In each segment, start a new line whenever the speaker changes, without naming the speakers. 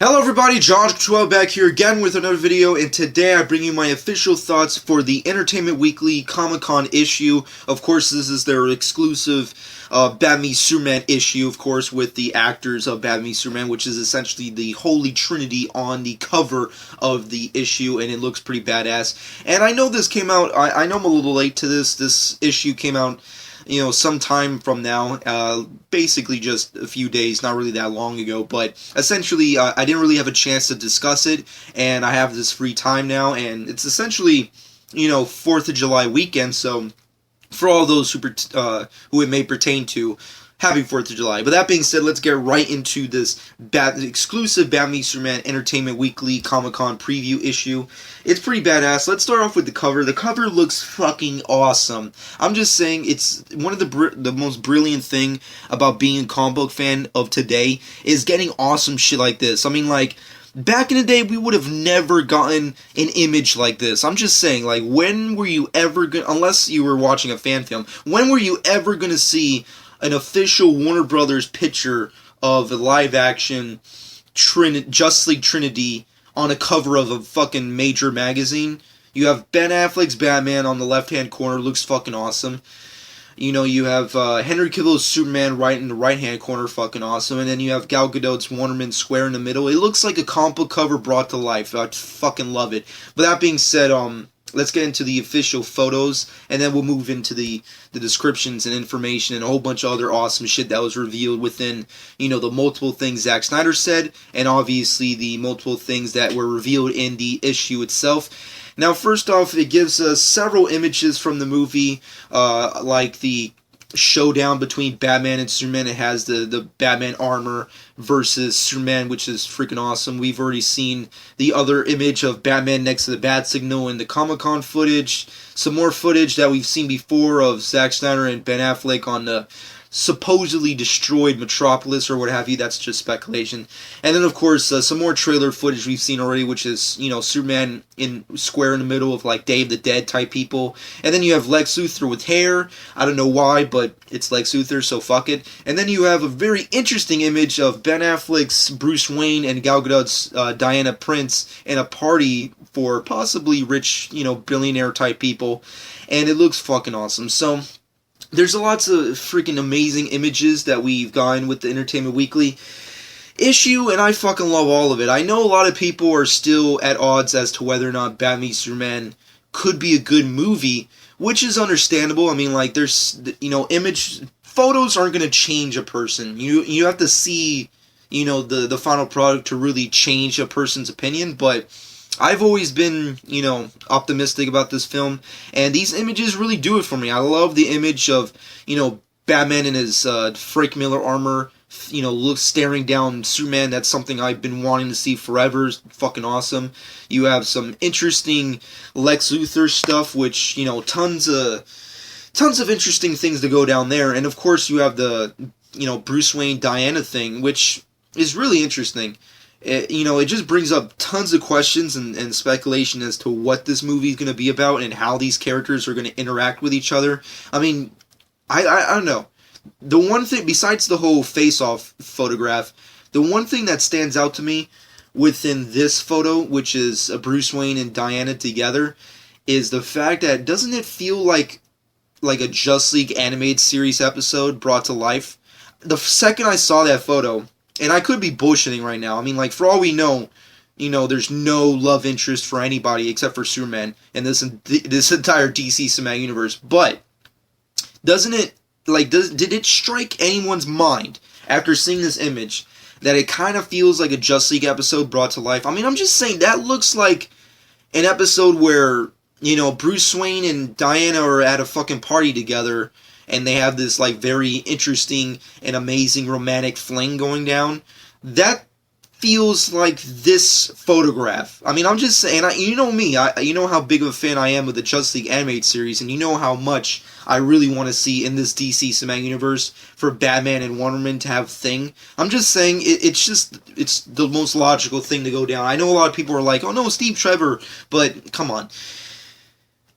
Hello everybody, Josh12 back here again with another video, and today I bring you my official thoughts for the Entertainment Weekly Comic-Con issue. Of course, this is their exclusive Batman v Superman issue, of course, with the actors of Batman v Superman, which is essentially the Holy Trinity on the cover of the issue, and it looks pretty badass. And I know this came out, I know I'm a little late to this. This issue came out, some time from now, basically just a few days, not really that long ago, but essentially, I didn't really have a chance to discuss it, and I have this free time now, and it's essentially, 4th of July weekend, so for all those who it may pertain to, happy 4th of July. But that being said, let's get right into this exclusive Batman v Superman Entertainment Weekly Comic-Con preview issue. It's pretty badass. Let's start off with the cover. The cover looks fucking awesome. I'm just saying, it's one of the most brilliant thing about being a comic book fan of today is getting awesome shit like this. I mean, like, back in the day, we would have never gotten an image like this. I'm just saying, like, when were you ever gonna, unless you were watching a fan film, when were you ever gonna see an official Warner Brothers picture of a live-action Justice League Trinity on a cover of a fucking major magazine? You have Ben Affleck's Batman on the left-hand corner, looks fucking awesome. You have Henry Cavill's Superman right in the right-hand corner, fucking awesome. And then you have Gal Gadot's Wonder Woman square in the middle. It looks like a comic book cover brought to life. I fucking love it. But that being said, let's get into the official photos, and then we'll move into the descriptions and information and a whole bunch of other awesome shit that was revealed within, the multiple things Zack Snyder said, and obviously the multiple things that were revealed in the issue itself. Now, first off, it gives us several images from the movie, like the showdown between Batman and Superman. It has the Batman armor versus Superman, which is freaking awesome. We've already seen the other image of Batman next to the Bat Signal in the Comic-Con footage. Some more footage that we've seen before of Zack Snyder and Ben Affleck on the supposedly destroyed Metropolis or what have you. That's just speculation. And then, of course, some more trailer footage we've seen already, which is, Superman square in the middle of, like, Day of the Dead type people. And then you have Lex Luthor with hair. I don't know why, but it's Lex Luthor, so fuck it. And then you have a very interesting image of Ben Affleck's Bruce Wayne and Gal Gadot's Diana Prince in a party for possibly rich, billionaire type people. And it looks fucking awesome. So there's lots of freaking amazing images that we've gotten with the Entertainment Weekly issue, and I fucking love all of it. I know a lot of people are still at odds as to whether or not Batman v Superman could be a good movie, which is understandable. I mean, like, there's, photos aren't going to change a person. You have to see, the final product to really change a person's opinion, but I've always been, optimistic about this film, and these images really do it for me. I love the image of, Batman in his Frank Miller armor, staring down Superman. That's something I've been wanting to see forever. It's fucking awesome. You have some interesting Lex Luthor stuff, which, tons of interesting things to go down there. And of course, you have the, Bruce Wayne Diana thing, which is really interesting. It just brings up tons of questions and speculation as to what this movie is going to be about and how these characters are going to interact with each other. I mean, I don't know. The one thing, besides the whole face-off photograph, the one thing that stands out to me within this photo, which is Bruce Wayne and Diana together, is the fact that doesn't it feel like a Justice League animated series episode brought to life? The second I saw that photo, and I could be bullshitting right now. I mean, like, for all we know, there's no love interest for anybody except for Superman in this entire DC Cinematic Universe. But doesn't it, did it strike anyone's mind after seeing this image that it kind of feels like a Justice League episode brought to life? I mean, I'm just saying, that looks like an episode where, Bruce Wayne and Diana are at a fucking party together, and they have this, like, very interesting and amazing romantic fling going down. That feels like this photograph. I mean, I'm just saying, you know me, you know how big of a fan I am of the Justice League animated series, and you know how much I really want to see in this DC Cinematic Universe for Batman and Wonder Woman to have a thing. I'm just saying, it's the most logical thing to go down. I know a lot of people are like, oh no, Steve Trevor, but come on.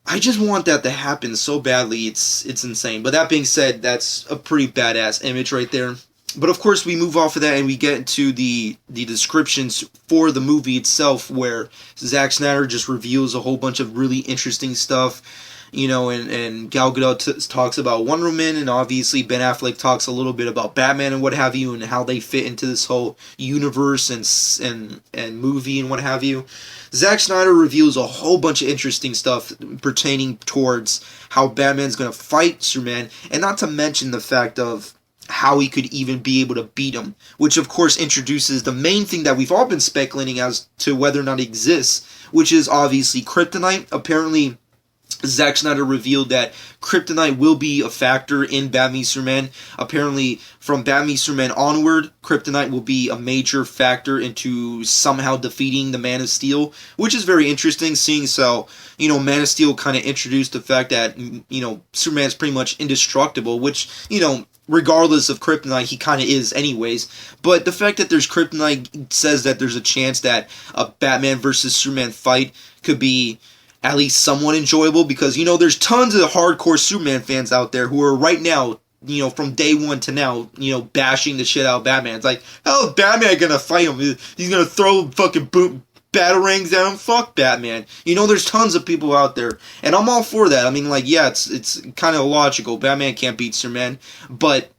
I just want that to happen so badly, it's insane. But that being said, that's a pretty badass image right there. But of course, we move off of that and we get into the descriptions for the movie itself, where Zack Snyder just reveals a whole bunch of really interesting stuff. And Gal Gadot talks about Wonder Woman, and obviously Ben Affleck talks a little bit about Batman and what have you, and how they fit into this whole universe and movie and what have you. Zack Snyder reveals a whole bunch of interesting stuff pertaining towards how Batman's going to fight Superman, and not to mention the fact of how he could even be able to beat him, which of course introduces the main thing that we've all been speculating as to whether or not it exists, which is obviously kryptonite. Apparently, Zack Snyder revealed that kryptonite will be a factor in Batman Superman. Apparently, from Batman Superman onward, kryptonite will be a major factor into somehow defeating the Man of Steel, which is very interesting, seeing so, Man of Steel kind of introduced the fact that, Superman's pretty much indestructible, which, regardless of kryptonite, he kind of is anyways. But the fact that there's kryptonite says that there's a chance that a Batman versus Superman fight could be at least somewhat enjoyable, because, there's tons of hardcore Superman fans out there who are right now, from day one to now, bashing the shit out of Batman. It's like, how is Batman gonna fight him? He's gonna throw fucking batarangs at him? Fuck Batman. There's tons of people out there, and I'm all for that. I mean, it's kind of logical. Batman can't beat Superman, but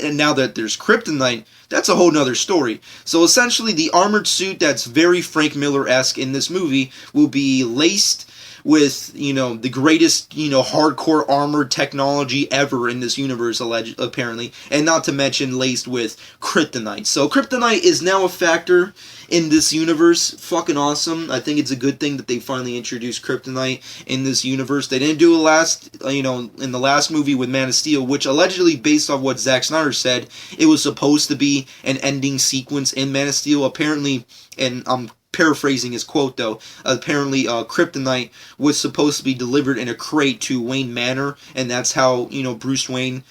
now that there's kryptonite, that's a whole nother story. So essentially, the armored suit that's very Frank Miller-esque in this movie will be laced with, the greatest, hardcore armored technology ever in this universe, apparently, and not to mention laced with kryptonite. So kryptonite is now a factor in this universe. Fucking awesome. I think it's a good thing that they finally introduced kryptonite in this universe. They didn't do it in the last movie with Man of Steel, which allegedly, based off what Zack Snyder said, it was supposed to be an ending sequence in Man of Steel. Apparently, and I'm paraphrasing his quote though, apparently kryptonite was supposed to be delivered in a crate to Wayne Manor, and that's how, Bruce Wayne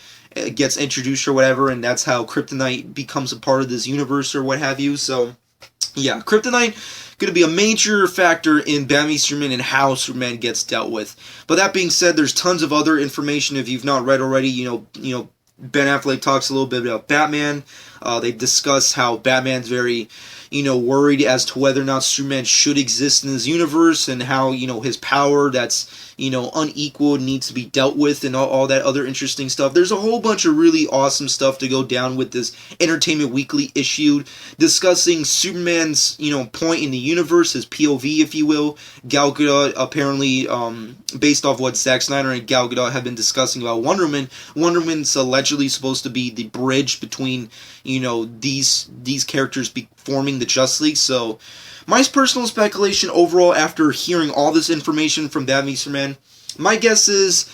gets introduced or whatever, and that's how kryptonite becomes a part of this universe or what have you. So yeah, kryptonite going to be a major factor in Batman Superman and how Superman gets dealt with. But that being said, there's tons of other information if you've not read already. Ben Affleck talks a little bit about Batman. They discuss how Batman's very, worried as to whether or not Superman should exist in this universe, and how, his power that's, unequal needs to be dealt with, and all that other interesting stuff. There's a whole bunch of really awesome stuff to go down with this Entertainment Weekly issue, discussing Superman's, point in the universe, his POV, if you will. Gal Gadot, apparently, based off what Zack Snyder and Gal Gadot have been discussing about Wonder Woman, Wonder Woman's allegedly supposed to be the bridge between, these characters forming the Justice League. So my personal speculation overall, after hearing all this information from Batman Superman, my guess is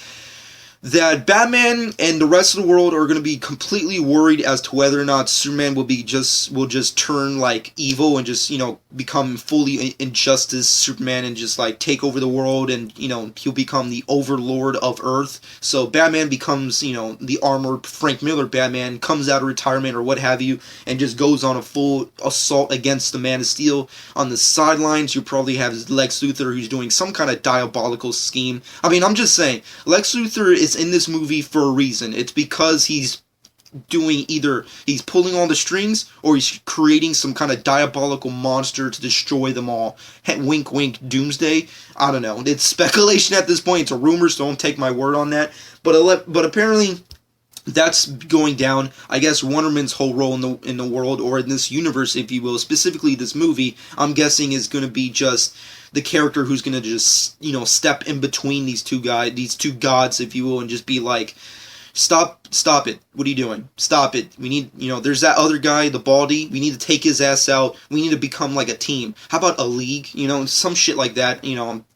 that Batman and the rest of the world are going to be completely worried as to whether or not Superman will just turn evil and just become fully injustice Superman and just take over the world, and he'll become the overlord of Earth. So Batman becomes the armored Frank Miller Batman, comes out of retirement or what have you, and just goes on a full assault against the Man of Steel. On the sidelines, you probably have Lex Luthor, who's doing some kind of diabolical scheme. I mean, I'm just saying, Lex Luthor is in this movie for a reason. It's because he's doing, either he's pulling all the strings or he's creating some kind of diabolical monster to destroy them all. Wink wink, Doomsday. I don't know. It's speculation at this point. It's a rumor, so don't take my word on that. But apparently that's going down. I guess Wonder Woman's whole role in the world, or in this universe, if you will, specifically this movie, I'm guessing is going to be just the character who's going to just, step in between these two gods, if you will, and just be like, stop it. What are you doing? Stop it. We need, there's that other guy, the Baldy. We need to take his ass out. We need to become like a team. How about a league? Some shit like that.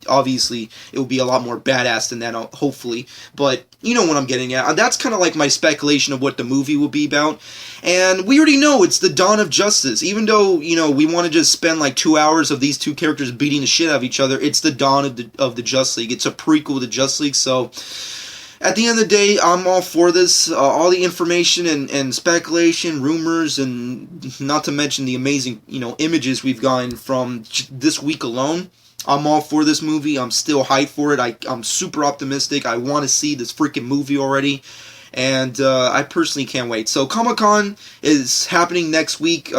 Obviously, it will be a lot more badass than that, hopefully. But you know what I'm getting at. That's kind of like my speculation of what the movie will be about. And we already know it's the dawn of justice. Even though, we want to just spend 2 hours of these two characters beating the shit out of each other, it's the dawn of the Justice League. It's a prequel to Justice League, so at the end of the day, I'm all for this. All the information and speculation, rumors, and not to mention the amazing, images we've gotten from this week alone. I'm all for this movie. I'm still hyped for it. I'm super optimistic. I want to see this freaking movie already. and I personally can't wait. So Comic-Con is happening next week.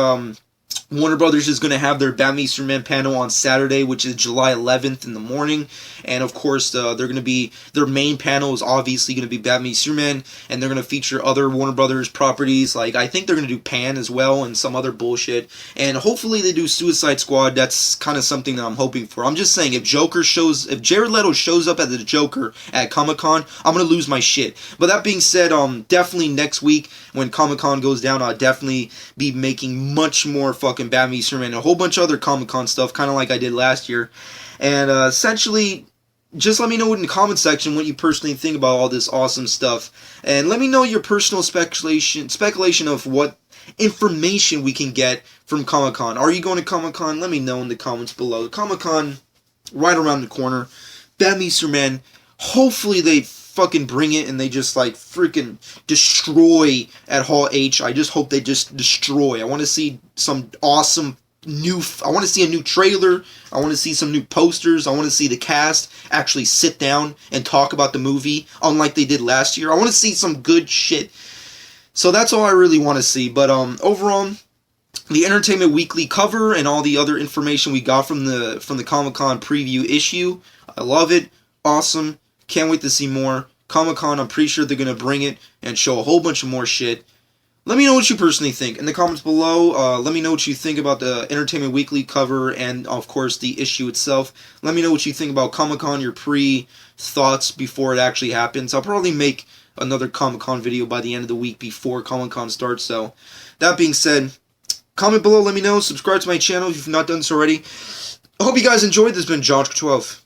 Warner Brothers is going to have their Batman Superman panel on Saturday, which is July 11th in the morning. And of course, they're going to be, their main panel is obviously going to be Batman Superman, and they're going to feature other Warner Brothers properties. Like, I think they're going to do Pan as well and some other bullshit. And hopefully they do Suicide Squad. That's kind of something that I'm hoping for. I'm just saying, if Jared Leto shows up as the Joker at Comic-Con, I'm going to lose my shit. But that being said, definitely next week when Comic-Con goes down, I'll definitely be making much more fucking Batman Superman and a whole bunch of other Comic-Con stuff, kind of like I did last year. And essentially, just let me know in the comment section what you personally think about all this awesome stuff, and let me know your personal speculation of what information we can get from Comic-Con. Are you going to Comic-Con? Let me know in the comments below. Comic-Con right around the corner. Batman Superman, hopefully they fucking bring it and they just like freaking destroy at Hall H. I just hope they just destroy. I want to see some awesome I want to see a new trailer. I want to see some new posters. I want to see the cast actually sit down and talk about the movie, unlike they did last year. I want to see some good shit. So that's all I really want to see. But overall, the Entertainment Weekly cover and all the other information we got from the Comic-Con preview issue, I love it. Awesome. Can't wait to see more. Comic-Con, I'm pretty sure they're going to bring it and show a whole bunch of more shit. Let me know what you personally think in the comments below. Let me know what you think about the Entertainment Weekly cover and, of course, the issue itself. Let me know what you think about Comic-Con, your pre-thoughts before it actually happens. I'll probably make another Comic-Con video by the end of the week before Comic-Con starts. So, that being said, comment below, let me know. Subscribe to my channel if you've not done so already. I hope you guys enjoyed. This has been Josh12.